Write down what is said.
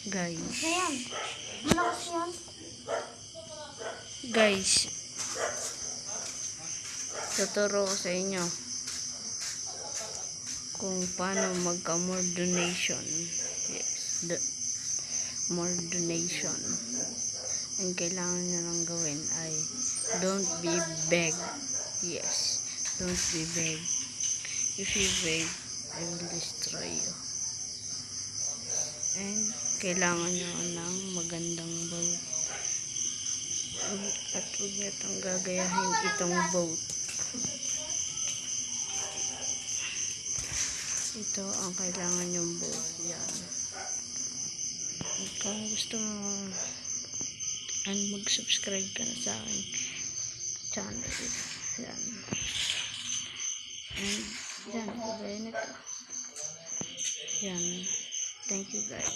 Guys. Ayan. Malakas yan. Guys. Tuturo ko sa inyo kung paano magka-more donation. Yes. More donation. Ang kailangan nyo lang gawin ay don't be beg. Yes. Don't be beg. If you beg, I will destroy you. And kailangan nyo ng magandang boat. At huwag nyo itong gagayahin itong boat. Ito ang kailangan yung boat. Yan. Kung gusto mo mag-subscribe ka na sa aking channel. Yan. And yan. Gaya nito. Yan. Thank you guys.